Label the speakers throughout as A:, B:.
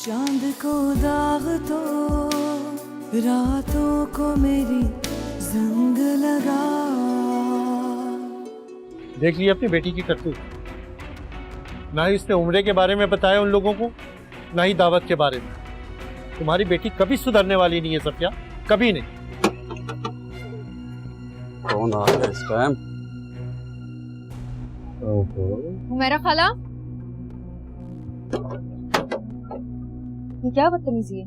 A: चांद को दाग तो रातों को मेरी जंग लगा।
B: देख ली अपनी बेटी की करतूत। ना ही इसने उम्रे के बारे में बताया उन लोगों को, ना ही दावत के बारे में। तुम्हारी बेटी कभी सुधरने वाली नहीं है सत्या, कभी नहीं।
C: कौन आ गया इस टाइम?
D: मेरा खाला, ये क्या बदतमीजी है?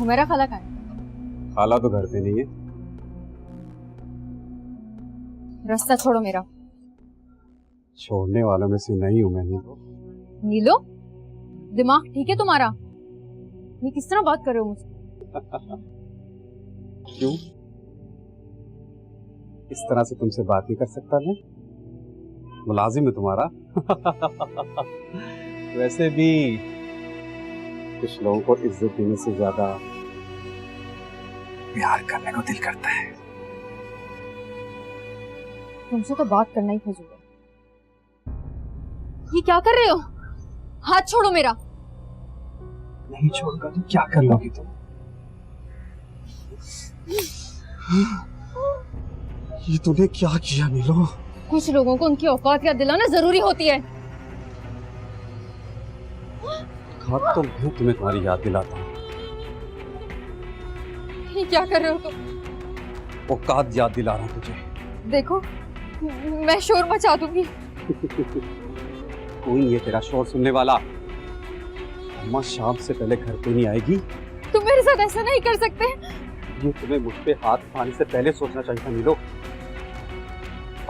D: मेरा खाला कहाँ है?
C: खाला तो घर पे नहीं है।
D: रास्ता छोड़ो मेरा।
C: छोड़ने वालों में से नहीं हूं मैं।
D: नीलो, दिमाग ठीक है तुम्हारा? ये किस तरह बात कर रहे हो मुझसे?
C: क्यों? इस तरह से तुमसे बात नहीं कर सकता मैं? मुलाजिम है तुम्हारा? वैसे भी कुछ लोगों को इज्जत देने से ज्यादा प्यार करने को दिल करता है।
D: तुमसे तो बात करना ही फजूल है। ये क्या कर रहे हो? हाथ छोड़ो मेरा।
C: नहीं छोड़कर तो क्या कर लोगी तुम? ये तूने क्या किया नीलो?
D: कुछ लोगों को उनकी औकात याद दिलाना जरूरी होती है।
C: खाद तो मैं तुम्हें तुम्हारी याद दिलाता हूँ।
D: ये क्या कर रहे हो तुम?
C: औकात याद दिला रहा हूँ तुझे।
D: देखो, मैं शोर मचा दूंगी।
C: कोई ये तेरा शोर सुनने वाला। अम्मा शाम से पहले घर पे नहीं आएगी।
D: तुम मेरे साथ ऐसा नहीं कर सकते।
C: ये तुम्हें मुझ पे हाथ उठाने से पहले सोचना चाहिए था नीलो।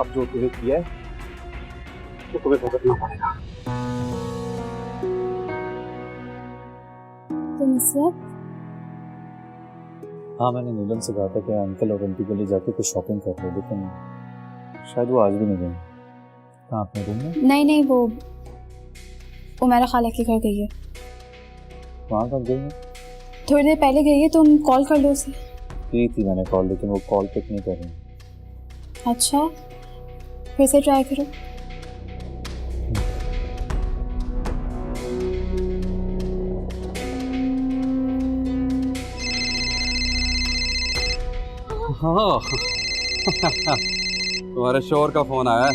C: अब जो तूने किया है तो तुम्हें भुगतना पड़ेगा।
D: तुम इस वक्त?
E: हाँ, मैंने नीलम से कहा था कि अंकल और आंटी के लिए जाके कुछ शॉपिंग कर लो, लेकिन शायद वो आज भी नहीं गई। कहाँ, अपने रूम में?
F: नहीं, वो मेरा खाला के घर गई है।
E: वहाँ कब गई है?
F: थोड़ी देर पहले गई है, तुम कॉल कर लो उसे।
E: की थी मैंने कॉल, लेकिन वो कॉल पिक नहीं कर रही।
F: अच्छा, फिर से ट्राई करो।
C: हाँ तुम्हारे शोर का फोन आया है।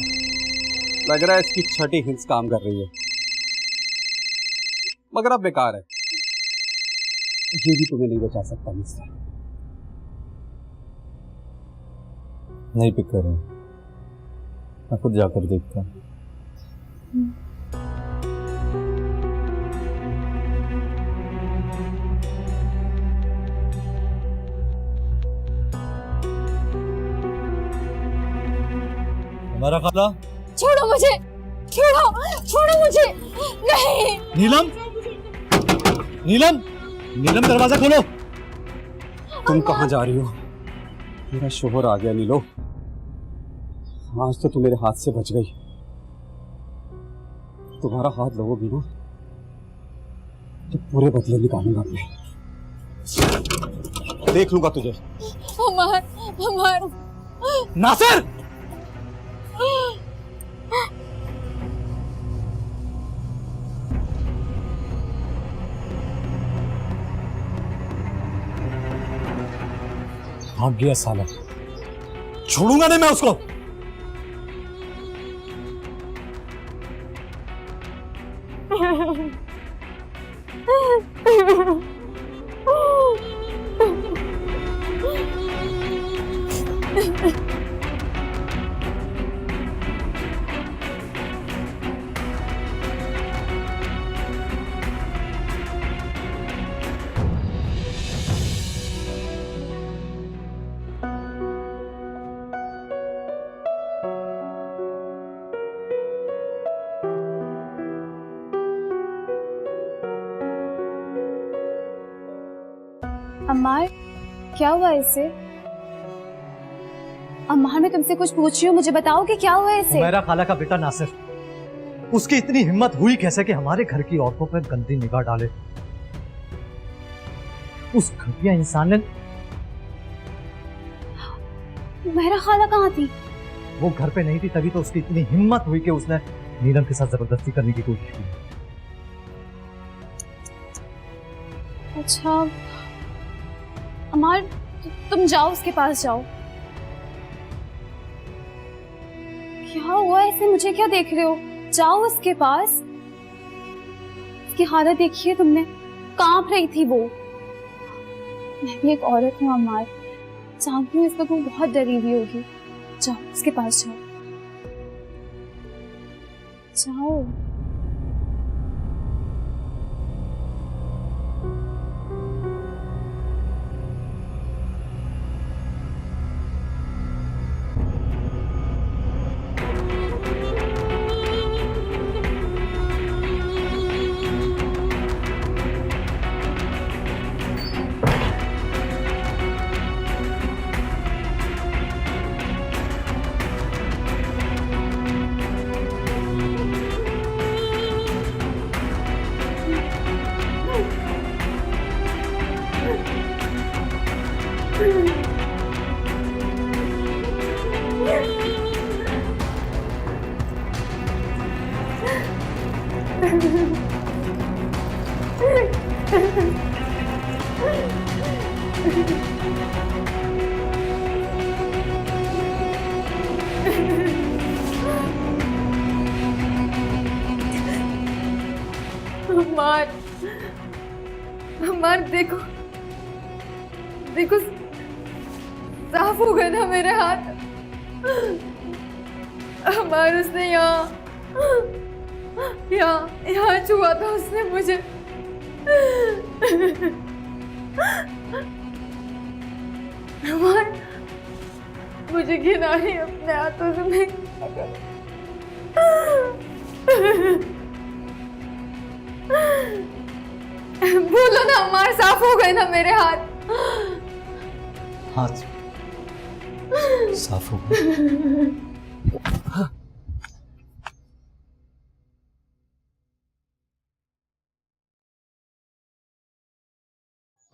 C: लग रहा है इसकी छठी हिंस काम कर रही है, मगर अब बेकार है। ये भी तुम्हें नहीं बचा सकता मुझसे।
E: नहीं पिक कर रही, मैं खुद जाकर देखता हूँ। हमारा खाला,
D: छोड़ो मुझे, छोड़ो मुझे। नहीं।
E: नीलम, दरवाजा खोलो।
C: तुम कहाँ जा रही हो? मेरा शोहर आ गया नीलो। आज तो तुम मेरे हाथ से बच गई। तुम्हारा हाथ लोगोगी ना तो पूरे बदले निकालूंगा मैं। देख लूंगा तुझे।
D: हमार
E: नासिर, भाग गया साला। छोड़ूंगा नहीं मैं उसको।
F: अम्मार, क्या हुआ इसे? अम्मार, मैं तुमसे कुछ पूछ रही हूँ, मुझे बताओ कि क्या हुआ इसे?
G: मेरा खाला का बेटा नासिर, उसकी इतनी हिम्मत हुई कैसे कि हमारे घर की औरतों पर गंदी निगाह डाले? उस घटिया इंसान ने।
F: मेरा खाला कहाँ थी?
G: वो घर पे नहीं थी, तभी तो उसकी इतनी हिम्मत हुई कि उसने नीलम के साथ जबरदस्ती करने की कोशिश की।
F: अच्छा अमार, तुम जाओ, उसके पास जाओ। क्या हुआ ऐसे, मुझे क्या देख रहे हो? जाओ उसके पास। उसकी हालत देखिए तुमने, कांप रही थी वो। मैं भी एक औरत हूँ अमार, जानती हूँ इस वक्त वो बहुत डरी हुई होगी। जाओ उसके पास जाओ, जाओ।
D: अमार, अमार देखो, देखो साफ हो गए ना मेरे हाथ। अमार उसने यहाँ छुआ था उसने मुझे। अमार मुझे घिना है अपने हाथों से। मैं बोलो ना अमार, साफ हो गए ना मेरे हाथ।
G: हाथ साफ हो गए।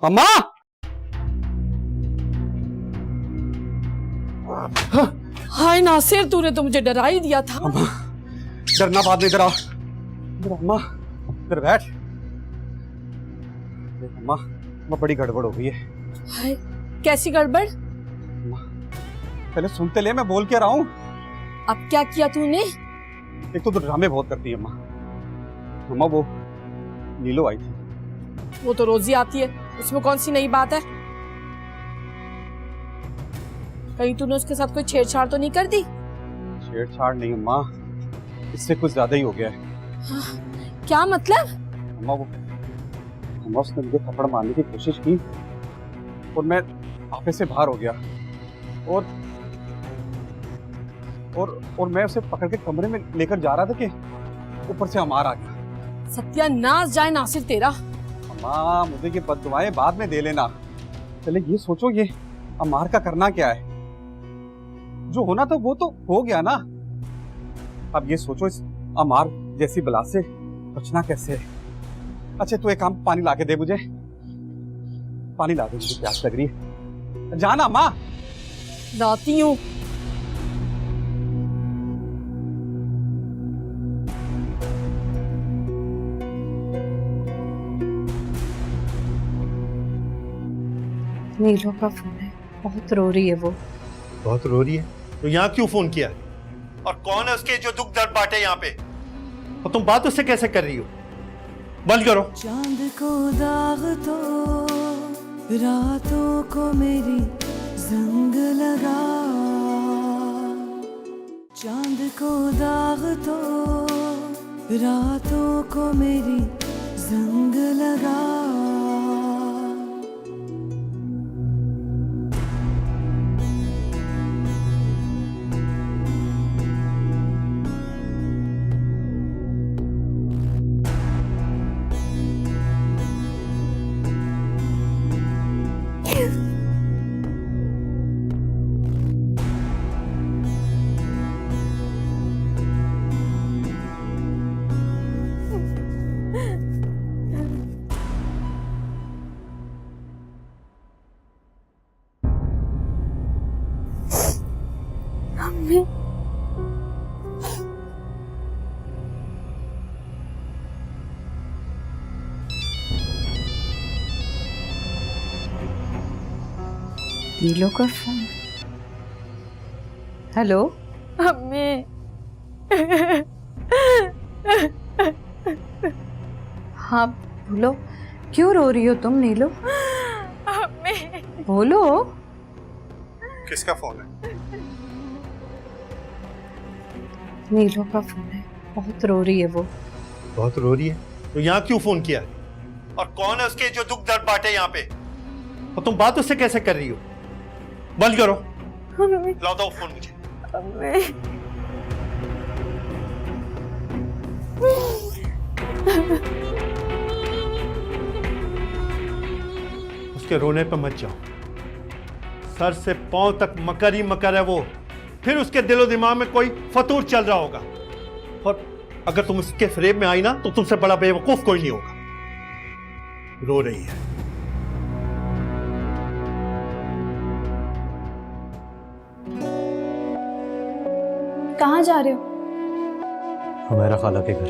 C: अम्मा!
H: हाय नासिर, तूने तो मुझे डरा ही दिया था।
C: अम्मा, डरना बाद में, इधर आओ। इधर अम्मा, इधर बैठ। अम्मा, अम्मा बड़ी गड़बड़ हो गई है।
H: हाय, कैसी गड़बड़?
C: अम्मा, पहले सुनते ले, मैं बोल के रहा हूँ।
H: अब क्या किया तूने?
C: एक तो ड्रामे बहुत करती है अम्मा। अम्मा वो नीलो आई थी।
H: वो तो रोज ही आती है, उसमें कौन सी नई बात है? कहीं तूने उसके साथ कोई छेड़छाड़ तो नहीं कर दी?
C: छेड़छाड़ नहीं अम्मा, इससे कुछ ज्यादा ही हो गया है।
H: हाँ, क्या मतलब?
C: अम्मा उसने मुझे थप्पड़ मारने की कोशिश की और मैं आपे से बाहर हो गया और मैं उसे पकड़ के कमरे में लेकर जा रहा था कि ऊपर से अमार आ गया।
H: सत्यानाश जाए नासिर तेरा।
C: अम्मा मुझे ये बददुआएं बाद में दे लेना, पहले ये सोचो ये अमार का करना क्या है। जो होना था वो तो हो गया ना, अब ये सोचो इस अमार जैसी बला से बचना कैसे है। अच्छा तू एक काम, पानी ला के दे मुझे, पानी ला दे, मुझे प्यास लग रही है। जाना अम्मा।
H: लाती हूँ।
A: नीलो का फोन है, बहुत रो रही है वो।
B: बहुत रो रही है तो यहाँ क्यों फोन किया? और कौन है उसके जो दुख दर्द बांटे यहाँ पे? और तुम बात उससे कैसे कर रही हो? बंद करो।
A: चांद को दाग तो रातों को मेरी जंग लगा, चांद को दाग तो रातों को मेरी जंग लगा। नीलो का फोन। हेलो
H: अम्मी
A: हाँ बोलो, क्यों रो रही हो तुम नीलो?
H: अम्मी
A: बोलो।
B: किसका फोन है?
A: नीलो का फोन है, बहुत रो रही है वो।
B: बहुत रो रही है तो यहाँ क्यों फोन किया? और कौन है उसके जो दुख दर्द बांटे यहाँ पे? और तुम बात उससे कैसे कर रही हो? बंद करो, लाओ दो फोन मुझे। उसके रोने पे मत जाओ, सर से पांव तक मकर ही मकर है वो। फिर उसके दिलो दिमाग में कोई फतूर चल रहा होगा, और अगर तुम उसके फ्रेम में आई ना तो तुमसे बड़ा बेवकूफ कोई नहीं होगा। रो रही है।
F: कहाँ जा रहे हो?
E: हुमैरा खाला के घर।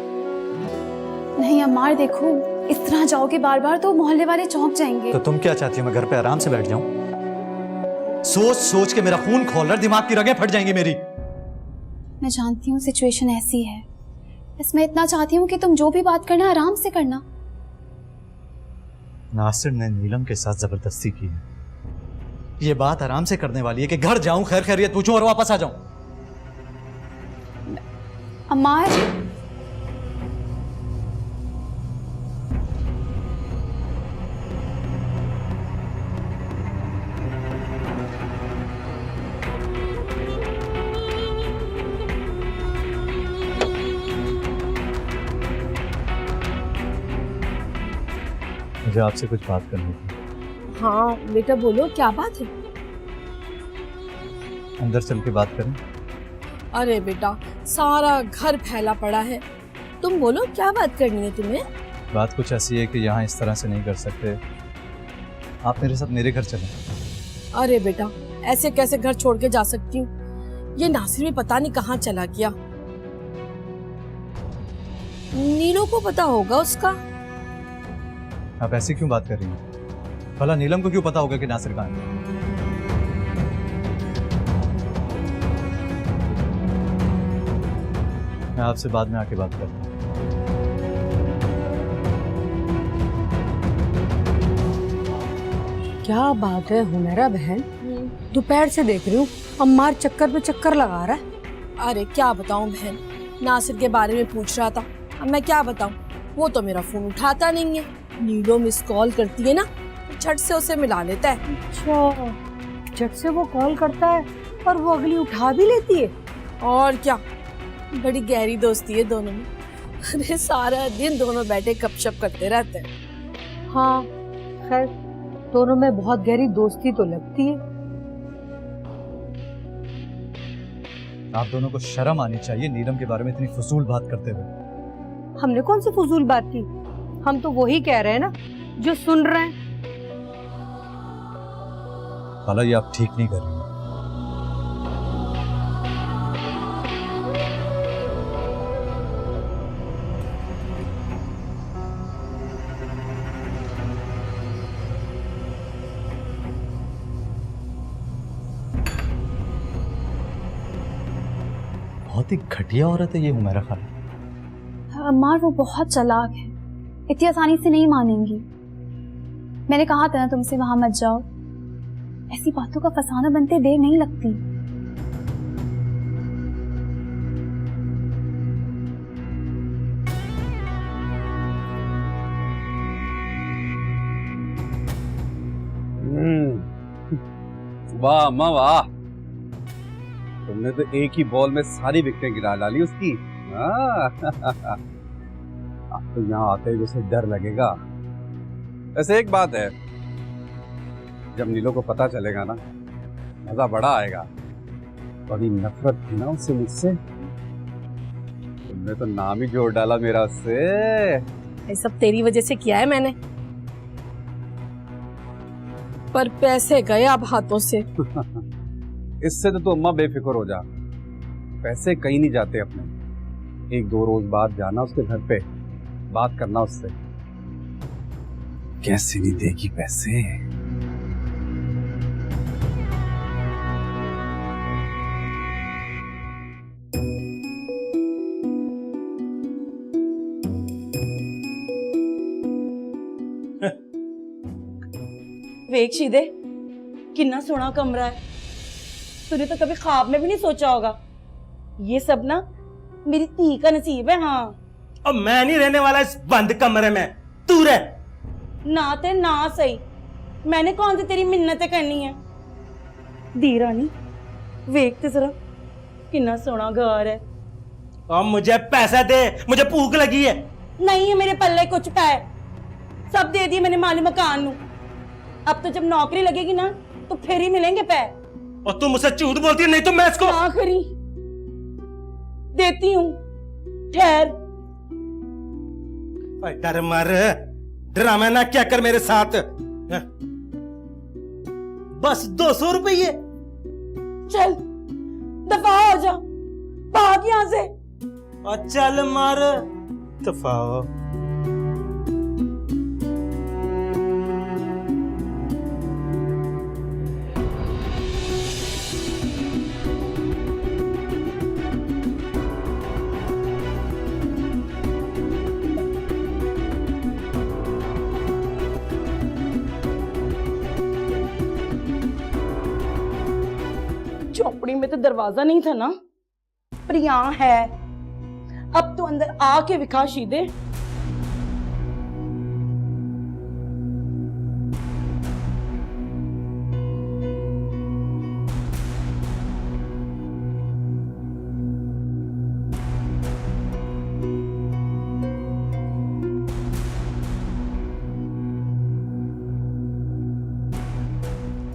F: नहीं अम्मार, देखो इस तरह जाओगे बार बार तो मोहल्ले वाले चौंक जाएंगे।
G: तो तुम क्या चाहती हो, मैं घर पे आराम से बैठ जाऊं? सोच सोच के मेरा खून खोल रहा है, दिमाग की रगें फट जाएंगी मेरी।
F: मैं जानती हूँ सिचुएशन ऐसी है, बस मैं इतना चाहती हूँ कि तुम जो भी बात करना आराम से करना।
G: नासिर ने नीलम के साथ जबरदस्ती की है। ये बात आराम से करने वाली है कि घर जाऊं, खैर खैरियत पूछूं और वापस आ जाऊं।
F: अम्मार,
E: मुझे आपसे कुछ बात करनी थी।
H: हाँ बेटा बोलो, क्या बात है?
E: अंदर चल के बात करें?
H: अरे बेटा सारा घर फैला पड़ा है, तुम बोलो क्या बात करनी है तुम्हें?
E: बात कुछ ऐसी है कि यहाँ इस तरह से नहीं कर सकते, आप मेरे साथ मेरे घर चलें।
H: अरे बेटा ऐसे कैसे घर छोड़ के जा सकती हूँ? ये नासिर भी पता नहीं कहाँ चला गया। नीलो को पता होगा उसका।
E: आप ऐसे क्यों बात कर रही हैं? भला नीलम को क्यों पता होगा कि नासिर कहाँ है? मैं आपसे बाद में आके बात करता हूँ।
H: क्या बात है हुमैरा बहन, दोपहर से देख रही हूँ अम्मार चक्कर पे चक्कर लगा रहा है। अरे क्या बताऊँ बहन, नासिर के बारे में पूछ रहा था, अब मैं क्या बताऊँ, वो तो मेरा फोन उठाता नहीं है। नीलो मिस कॉल करती है ना, झट से उसे मिला लेता है। अच्छा, झट से वो कॉल करता है और वो अगली उठा भी लेती है। और क्या, बड़ी गहरी दोस्ती है दोनों में। अरे सारा दिन दोनों बैठे गपशप करते रहते हैं। हाँ खैर, दोनों में बहुत गहरी दोस्ती तो लगती है।
G: आप दोनों को शर्म आनी चाहिए नीलम के बारे में इतनी फजूल बात करते हुए।
H: हमने कौन सी फजूल बात की, हम तो वही कह रहे हैं ना जो सुन रहे हैं।
E: खाला ये आप ठीक नहीं कर रही हैं। बहुत ही घटिया औरत है ये हुमैरा खाला।
F: अम्मार वो बहुत चालाक है, इतनी आसानी से नहीं मानेंगी। मैंने कहा था ना तुमसे वहां मत जाओ, ऐसी बातों का फसाना बनते देर नहीं लगती।
C: वाह अम्मा वाह, तुमने तो एक ही बॉल में सारी विकेटें गिरा डाली उसकी। अब तो यहाँ आते ही उसे डर लगेगा। वैसे एक बात है, जब नीलो को पता चलेगा ना, मजा बड़ा आएगा। बड़ी नफरत थी ना उससे मुझसे, तुमने तो नाम ही जोड़ डाला मेरा उससे।
H: ये सब तेरी वजह से किया है मैंने, पर पैसे गए अब हाथों से।
C: इससे तो अम्मा बेफिक्र हो जा, पैसे कहीं नहीं जाते अपने। एक दो रोज बाद जाना उसके घर पे, बात करना उससे। कैसे नहीं देगी पैसे।
I: वेख शीदे कितना सोना कमरा है। तूने तो कभी ख्वाब में भी नहीं सोचा होगा। ये सब ना मेरी धी का नसीब है। हाँ,
J: अब मैं नहीं रहने वाला इस बंद कमरे में, तू रह।
I: ना ते ना सही, मैंने कौन सी तेरी मिन्नतें करनी है। धी रानी वेख ते जरा कितना सोना घर है।
J: अब मुझे पैसा दे, मुझे भूख लगी है।
I: नहीं है मेरे पल्ले कुछ पै, सब दे दिए मैंने माली मकान नू। अब तो जब नौकरी लगेगी ना तो फिर ही मिलेंगे पै।
J: और तू मुझसे झूठ बोलती है, नहीं तो मैं इसको
I: ना करी, देती हूँ, ठहर।
J: डर मर, ड्रामा ना क्या कर मेरे साथ। बस 200 रुपये।
I: चल दफा हो जा, भाग यहाँ से।
J: और चल मर दफा हो।
I: झोपड़ी में तो दरवाजा नहीं था ना, पर यहाँ है। अब तो अंदर आके विखा शीदे।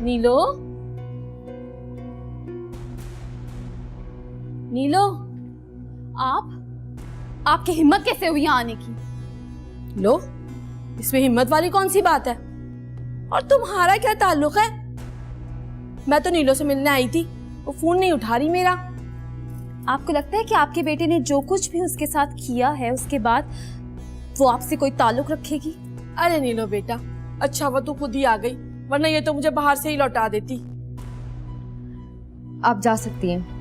H: नीलो, नीलो,
F: आपकी हिम्मत कैसे हुई यहाँ आने की?
H: लो, इसमें हिम्मत वाली कौन सी बात है? और तुम्हारा क्या ताल्लुक है? मैं तो नीलो से मिलने आई थी, वो फोन नहीं उठा रही मेरा।
F: आपको लगता है कि आपके बेटे ने जो कुछ भी उसके साथ किया है उसके बाद वो आपसे कोई ताल्लुक रखेगी?
H: अरे नीलो बेटा, अच्छा हुआ तू खुद ही आ गई, वरना ये तो मुझे बाहर से ही लौटा देती।
A: आप जा सकती हैं।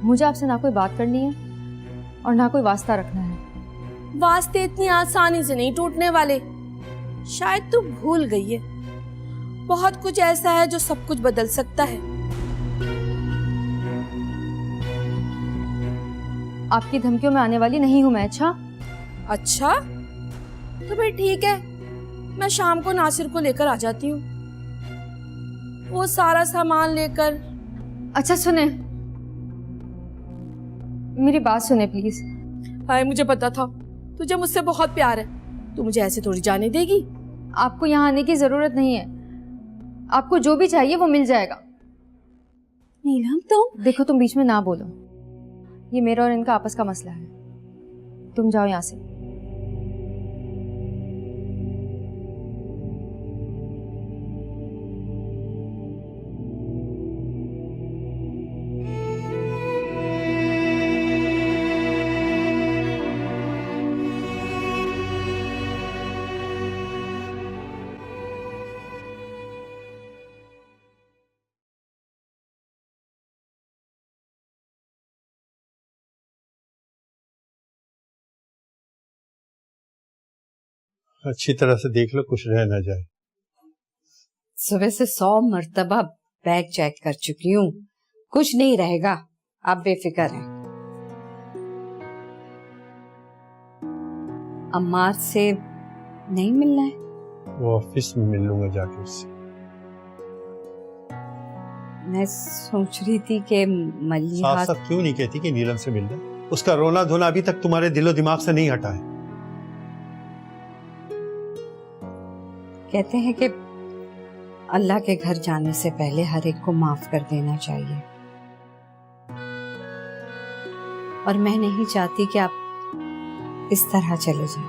A: मुझे आपसे ना कोई बात करनी है और ना कोई वास्ता रखना है।
H: वास्ते इतनी आसानी से नहीं टूटने वाले। शायद तू भूल गई है, बहुत कुछ ऐसा है जो सब कुछ बदल सकता है।
A: आपकी धमकियों में आने वाली नहीं हूं मैं।
H: अच्छा, तो फिर ठीक है, मैं शाम को नासिर को लेकर आ जाती हूँ, वो सारा सामान लेकर।
A: अच्छा सुने, मेरी बात सुने प्लीज।
H: हाय, मुझे पता था तुझे मुझसे बहुत प्यार है, तू मुझे ऐसे थोड़ी जाने देगी।
A: आपको यहाँ आने की जरूरत नहीं है, आपको जो भी चाहिए वो मिल जाएगा।
F: नीलम तुम
A: देखो, तुम बीच में ना बोलो, ये मेरा और इनका आपस का मसला है। तुम जाओ यहाँ से।
B: अच्छी तरह से देख लो, कुछ रह ना जाए।
K: सुबह से 100 मर्तबा बैग चेक कर चुकी हूँ, कुछ नहीं रहेगा, आप बेफिक्र हैं। अम्मार से नहीं मिलना है?
B: वो ऑफिस में मिल लूंगा जाके उससे।
K: मैं सोच रही थी कि मलिहा
B: साफ साफ क्यों नहीं कहती कि नीलम से मिल रहा? उसका रोना धोना अभी तक तुम्हारे दिलो दिमाग से नहीं हटा है।
K: कहते हैं कि अल्लाह के घर जाने से पहले हर एक को माफ कर देना चाहिए, और मैं नहीं चाहती कि आप इस तरह चले जाएं।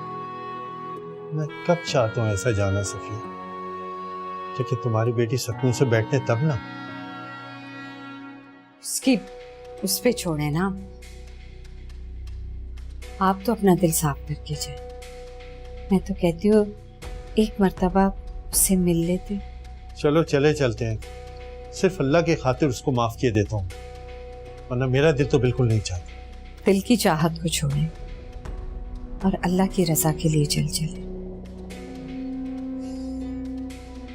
B: मैं कब चाहता हूँ ऐसा जाना सफिया, क्योंकि तुम्हारी बेटी सुकून से बैठने तब ना।
K: उसकी उस पे छोड़े ना, आप तो अपना दिल साफ करके जाए। मैं तो कहती हूँ एक मर्तबा उससे मिल लेते।
B: चलो चले चलते हैं, सिर्फ अल्लाह की खातिर उसको माफ किए देता हूँ, वरना मेरा दिल तो बिल्कुल नहीं चाहता।
K: दिल की चाहत को छोड़ें, और अल्लाह की रजा के लिए चल चले।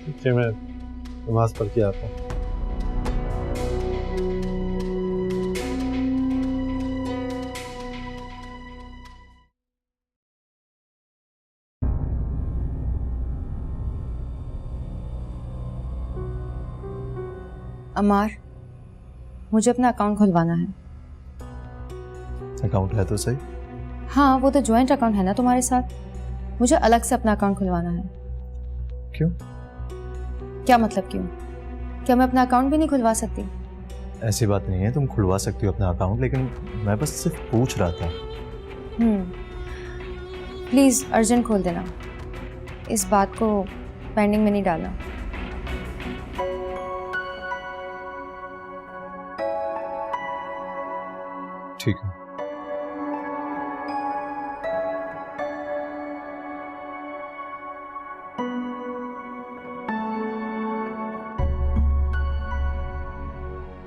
B: ठीक है, मैं नमाज पढ़ के आता हूँ।
A: अमार, मुझे अपना अकाउंट खुलवाना है।
G: अकाउंट है तो सही।
A: हाँ, वो तो ज्वाइंट अकाउंट है ना तुम्हारे साथ। मुझे अलग से अपना अकाउंट खुलवाना है।
G: क्यों?
A: क्या मतलब क्यों? क्या मैं अपना अकाउंट भी नहीं खुलवा सकती?
G: ऐसी बात नहीं है, तुम खुलवा सकती हो अपना अकाउंट, लेकिन मैं बस सिर्फ पूछ रहा था।
A: प्लीज़ अर्जेंट खोल देना। इस बात को पेंडिंग में नहीं डालना।
G: ठीक है।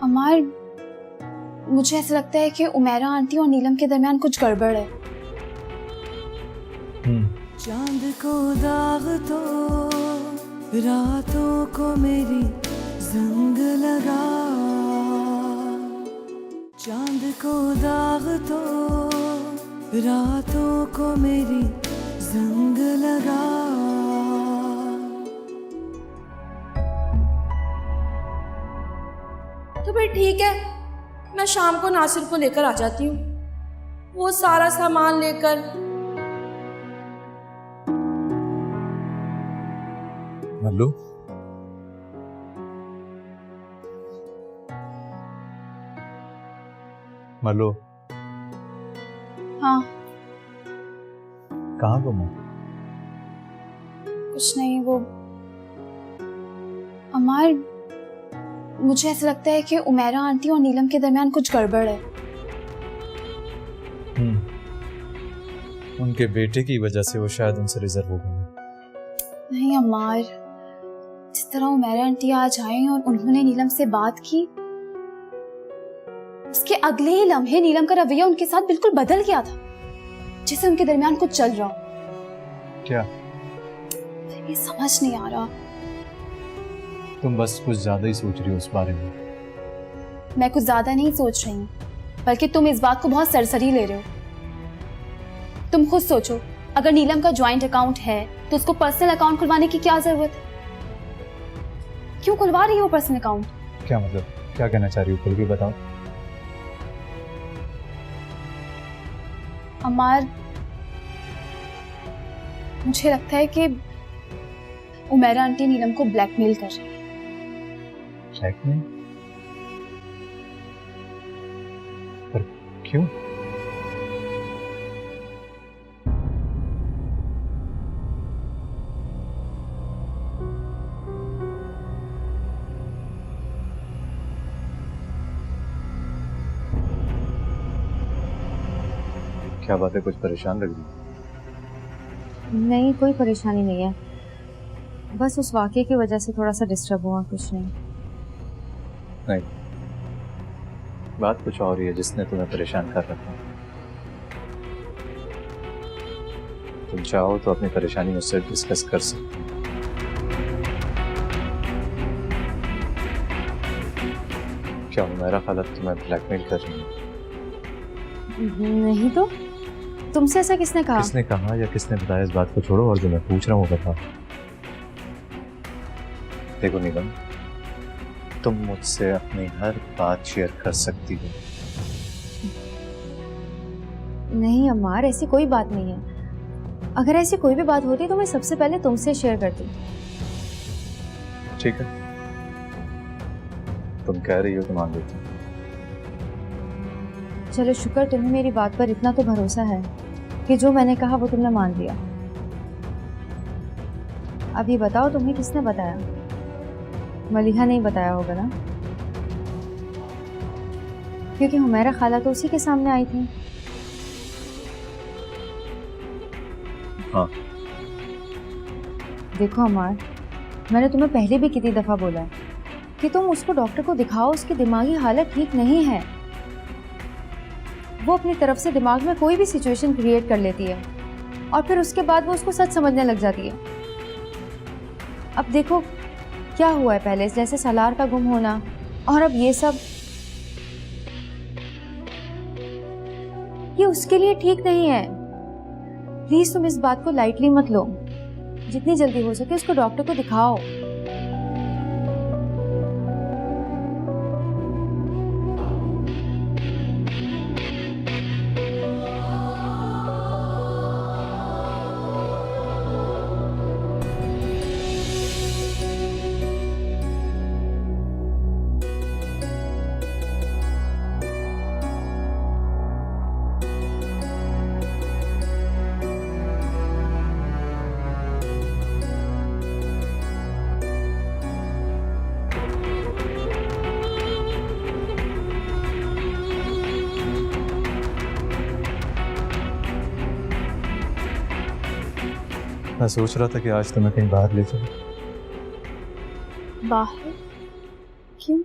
F: अमार, मुझे ऐसा लगता है कि उमेरा आंटी और नीलम के दरमियान कुछ गड़बड़ है।
H: चांद को दाग तो रातों को मेरी जंग लगा, चांद को दाग तो रातों को मेरी जंग लगा। तो फिर ठीक है, मैं शाम को नासिर को लेकर आ जाती हूँ। वो सारा सामान लेकर।
G: मल्लू, मल्लू,
F: हाँ,
G: कहाँ गुम हो?
F: कुछ नहीं। वो अमार, मुझे ऐसा लगता है कि उमेरा आंटी और नीलम के दरमियान कुछ गड़बड़ है।
G: उनके बेटे की वजह से वो शायद उनसे रिजर्व हो गई है।
F: नहीं अमार, जिस तरह उमेरा आंटी आज आई और उन्होंने नीलम से बात की, उसके अगले ही लम्हे नीलम का रवैया उनके साथ बिल्कुल बदल गया था, जैसे उनके दरमियान कुछ चल रहा हो।
G: क्या?
F: ये समझ नहीं आ रहा।
G: तुम बस कुछ ज्यादा ही सोच रही हो उस बारे में।
F: मैं कुछ ज्यादा नहीं सोच रही हूँ, बल्कि तुम इस बात को बहुत सरसरी ले रहे हो। तुम खुद सोचो, अगर नीलम का ज्वाइंट अकाउंट है तो उसको पर्सनल अकाउंट खुलवाने की क्या जरूरत है? क्यों खुलवा रही हो पर्सनल अकाउंट?
G: क्या मतलब, क्या कहना चाह रही हो? खुल के बताओ।
F: अमार, मुझे लगता है कि उमेरा आंटी नीलम को ब्लैकमेल कर रही है।
G: ब्लैकमेल? पर क्यों? क्या बात है, कुछ परेशान लग रही है?
A: नहीं, कोई परेशानी नहीं है, बस उस वाक़े की वजह से थोड़ा सा डिस्टर्ब हुआ, कुछ नहीं।
G: नहीं, बात कुछ और ही है जिसने तुम्हें परेशान कर रखा। तुम चाहो तो अपनी परेशानी मुझसे डिस्कस कर सकते हो। क्या मेरा खाला तुम्हें ब्लैकमेल कर रही है?
A: नहीं तो, तुमसे ऐसा किसने कहा?
G: किसने कहा या किसने बताया, इस बात को छोड़ो और जो मैं पूछ रहा हूँ वो बताओ। देखो नीलम, तुम मुझसे अपनी हर बात शेयर कर सकती हो।
A: नहीं अम्मार, ऐसी कोई बात नहीं है। अगर ऐसी कोई भी बात होती तो मैं सबसे पहले तुमसे शेयर करती।
G: ठीक है, तुम कह रही हो तो मान लेती हूँ।
A: चलो शुक्र, तुम्हें मेरी बात पर इतना तो भरोसा है कि जो मैंने कहा वो तुमने मान लिया। अब ये बताओ, तुम्हें किसने बताया? मलिहा नहीं बताया होगा ना, क्योंकि हुमैरा खाला तो उसी के सामने आई थी।
G: हाँ।
A: देखो अमार, मैंने तुम्हें पहले भी कितनी दफा बोला है कि तुम उसको डॉक्टर को दिखाओ, उसकी दिमागी हालत ठीक नहीं है। वो अपनी तरफ से दिमाग में कोई भी सिचुएशन क्रिएट कर लेती है और फिर उसके बाद वो उसको सच समझने लग जाती है। अब देखो क्या हुआ है, पहले जैसे सलार का गुम होना और अब ये सब, ये उसके लिए ठीक नहीं है। प्लीज तुम इस बात को लाइटली मत लो, जितनी जल्दी हो सके उसको डॉक्टर को दिखाओ।
E: मैं सोच रहा था कि आज तुम्हें कहीं बाहर ले चलूं,
F: बाहर? क्यों?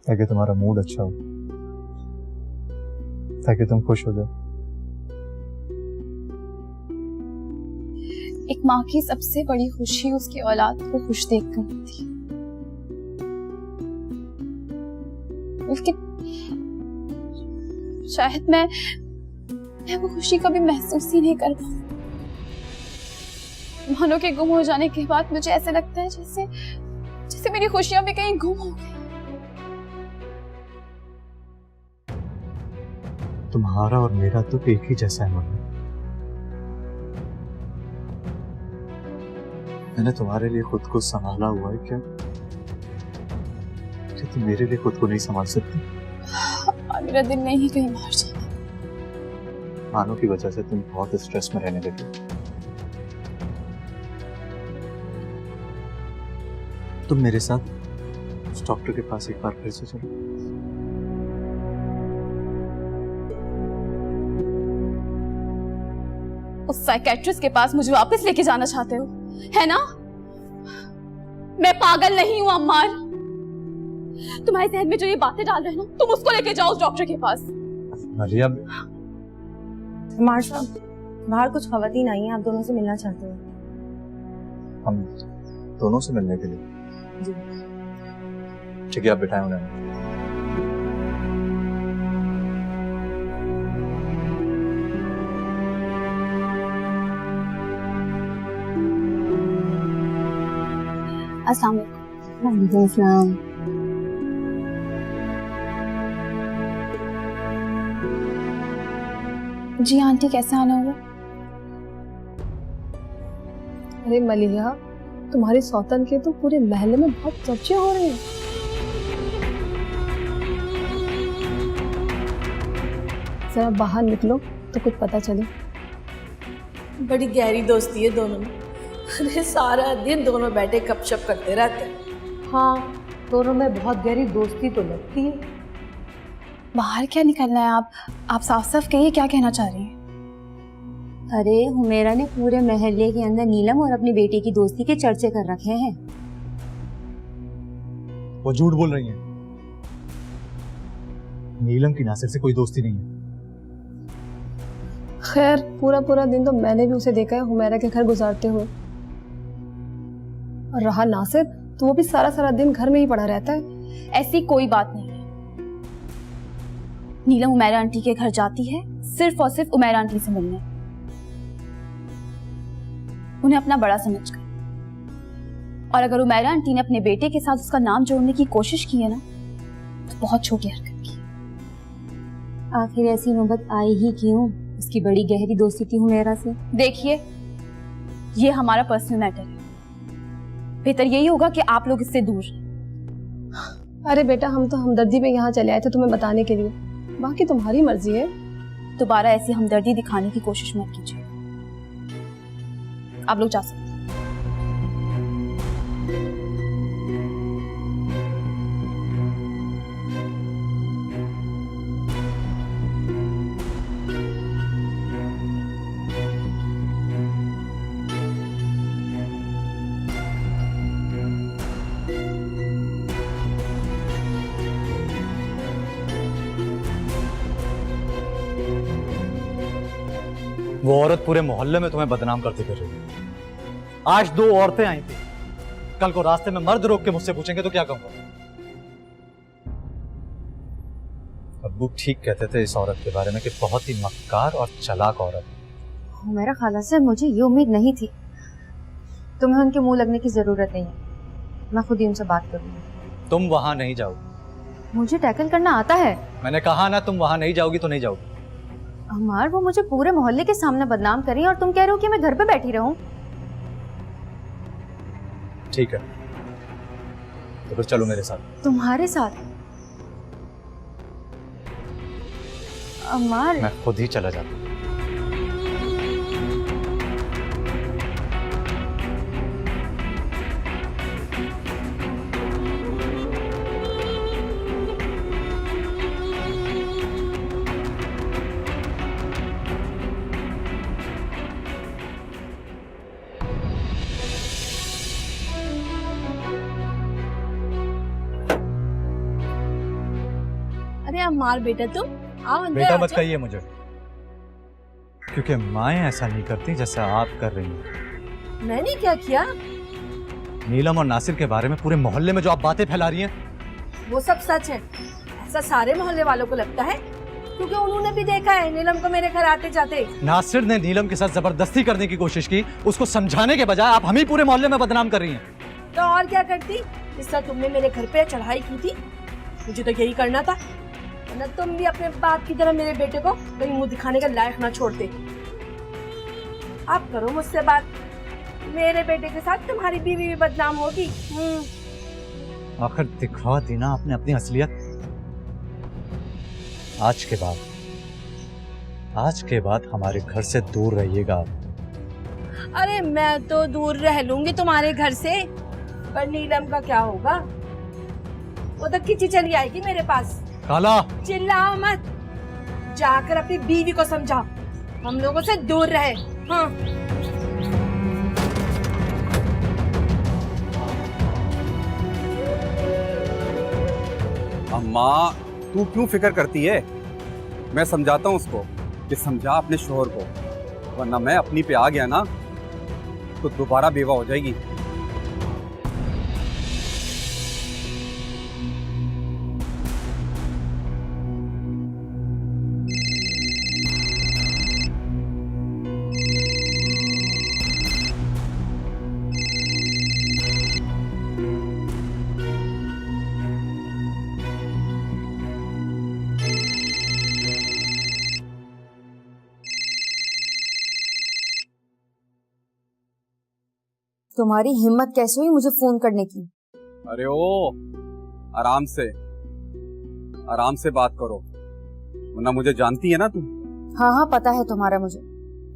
E: ताकि तुम्हारा मूड अच्छा हो, ताकि तुम खुश हो जाओ।
F: एक माँ की सबसे बड़ी खुशी उसकी औलाद को खुश देखकर होती है। लेकिन शायद मैं वो खुशी कभी महसूस ही नहीं कर पाऊँ। मानो के गुम हो जाने के बाद मुझे ऐसे लगता है जैसे जैसे मेरी खुशियां भी कहीं गुम हो गई।
E: तुम्हारा और मेरा तो एक ही जैसा है मम्मी। मैंने तुम्हारे लिए खुद को संभाला हुआ है क्या तुम मेरे लिए खुद को नहीं संभाल सकती?
F: मेरा दिल नहीं कहीं बाहर जाता।
E: मानो की वजह से तुम बहुत स्ट्रेस में रहने लगे। तुम मेरे साथ उस डॉक्टर के पास एक बार फिर से चलो।
F: उस साइकेट्रिस्ट के पास मुझे वापस लेके जाना चाहते हो, है ना? मैं पागल नहीं हूं अम्मार। तुम्हारे जहन में जो ये बातें डाल रहे हैं ना, तुम उसको लेके जाओ उस डॉक्टर के पास।
E: मरियम,
H: अम्मार साहब, बाहर कुछ खवातीन आई हैं, आप दोनों से मिलना चाहते हो।
E: हम दोनों से मिलने के लिए?
H: जी।
E: ठीक है, आप बिठाएं उन्हें।
F: अस्सलाम वालेकुम। जी आंटी, कैसे आना हुआ?
H: अरे मलिहा, तुम्हारी सौतन के तो पूरे महल्ले में बहुत चर्चे हो रहे हैं। जरा बाहर निकलो तो कुछ पता चले।
L: बड़ी गहरी दोस्ती है दोनों में। अरे सारा दिन दोनों बैठे गपशप करते रहते हैं।
H: हाँ, दोनों में बहुत गहरी दोस्ती तो लगती है।
F: बाहर क्या निकलना है? आप साफ साफ कहिए, क्या कहना चाह रही हैं?
A: अरे हुमेरा ने पूरे महल्ले के अंदर नीलम और अपनी बेटी की दोस्ती के चर्चे कर रखे हैं।
E: वो झूठ बोल रही हैं। नीलम की नासिर से कोई दोस्ती नहीं है।
H: खैर, पूरा दिन तो मैंने भी उसे देखा है हुमेरा के घर गुजारते हुए। और रहा नासिर, तो वो भी सारा दिन घर में ही पड़ा रहता है।
F: ऐसी कोई बात नहीं है। नीलम उमैरा आंटी के घर जाती है सिर्फ और सिर्फ उमैरा आंटी से मिलने, उन्हें अपना बड़ा समझकर। और अगर उमैरा आंटी ने अपने बेटे के साथ उसका नाम जोड़ने की कोशिश की है ना, तो बहुत छोटी हरकत की।
A: आखिर ऐसी नौबत आई ही क्यों? उसकी बड़ी गहरी दोस्ती थी हुमेरा से।
F: देखिए, ये हमारा पर्सनल मैटर है। बेहतर यही होगा कि आप लोग इससे दूर रहें।
H: अरे बेटा, हम तो हमदर्दी में यहाँ चले आए थे तुम्हें बताने के लिए, बाकी तुम्हारी मर्जी है।
F: दोबारा ऐसी हमदर्दी दिखाने की कोशिश मत कीजिए। आप लोग जा सकते हैं।
G: वो औरत पूरे मोहल्ले में तुम्हें बदनाम करती फिर रही है। आज 2 औरतें आई थी, कल को रास्ते में मर्द रोक के मुझसे पूछेंगे तो क्या कहूंगा? अब्बू ठीक कहते थे इस औरत के बारे में कि बहुत ही मक्कार और चालाक औरत।
A: मेरा खाला से मुझे ये उम्मीद नहीं थी। तुम्हें उनके मुंह लगने की जरूरत नहीं है, मैं खुद ही उनसे बात करूंगी।
G: तुम वहां नहीं जाओगी।
A: मुझे टैकल करना आता है।
G: मैंने कहा ना, तुम वहां नहीं जाओगी तो नहीं जाओगी।
A: अमार, वो मुझे पूरे मोहल्ले के सामने बदनाम करी और तुम कह रहे हो कि मैं घर पे बैठी रहूं?
G: ठीक है, तो फिर चलो मेरे साथ।
A: तुम्हारे साथ? अमार,
G: मैं खुद ही चला जाता हूं।
L: अरे अम्मार बेटा, तुम आओ अंदर।
G: बेटा
L: आ
G: मत
L: जाओ।
G: कहिए मुझे, क्योंकि माएँ ऐसा नहीं करती जैसा आप कर रही हैं।
L: मैंने क्या किया?
G: नीलम और नासिर के बारे में पूरे मोहल्ले में जो आप बातें फैला रही हैं,
L: वो सब सच है। ऐसा सारे मोहल्ले वालों को लगता है, क्योंकि उन्होंने भी देखा है नीलम को मेरे घर आते जाते।
G: नासिर ने नीलम के साथ जबरदस्ती करने की कोशिश की, उसको समझाने के बजाय आप हम ही पूरे मोहल्ले में बदनाम कर रही हैं।
L: तो और क्या करती? जिस तरह तुमने मेरे घर पे चढ़ाई की थी, मुझे तो यही करना था, वरना तुम भी अपने बाप की तरह मेरे बेटे को कहीं मुंह दिखाने का लायक ना छोड़ते। आप करो मुझसे बात, मेरे बेटे के साथ तुम्हारी बीवी भी बदनाम होगी।
G: आखिर दिखा दी ना आपने अपनी असलियत। आज के बाद हमारे घर से दूर रहिएगा आप।
L: अरे मैं तो दूर रह लूंगी तुम्हारे घर से, पर नीलम का क्या होगा? वो तो खिंची चली आएगी मेरे पास।
G: काला,
L: चिल्लाओ मत, जाकर अपनी बीवी को समझाओ हम लोगों से दूर रहे। हाँ।
C: अम्मा, तू क्यों फिक्र करती है? मैं समझाता हूँ उसको कि समझा अपने शोहर को, वरना मैं अपनी पे आ गया ना तो दोबारा बेवा हो जाएगी।
A: तुम्हारी हिम्मत कैसे हुई मुझे फोन करने की?
C: अरे ओ, आराम से बात करो, वरना मुझे जानती है ना तुम।
A: हाँ हाँ पता है तुम्हारा मुझे।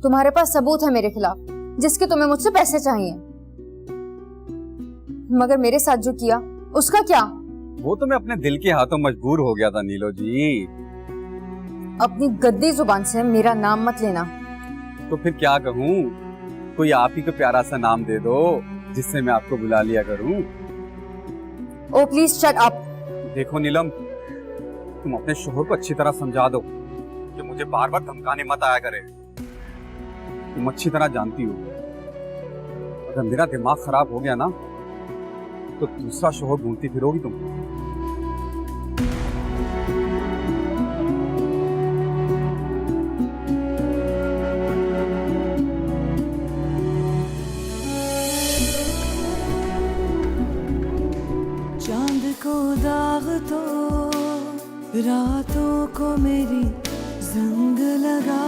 A: तुम्हारे पास सबूत है मेरे खिलाफ, जिसके तुम्हें मुझसे पैसे चाहिए। मगर मेरे साथ जो किया उसका क्या?
C: वो तो मैं अपने दिल के हाथों मजबूर हो गया था नीलो जी।
A: अपनी गद्दी जुबान से मेरा नाम मत लेना।
C: तो फिर क्या कहूँ? कोई आप ही को प्यारा सा नाम दे दो जिससे मैं आपको बुला लिया करूं।
A: ओ प्लीज शट अप।
C: देखो नीलम, तुम अपने शोहर को अच्छी तरह समझा दो कि मुझे बार बार धमकाने मत आया करे। तुम अच्छी तरह जानती हो, अगर मेरा दिमाग खराब हो गया ना तो दूसरा शोहर ढूंढती फिरोगी तुम।
M: चांद को दाग तो रातों को मेरी जंग लगा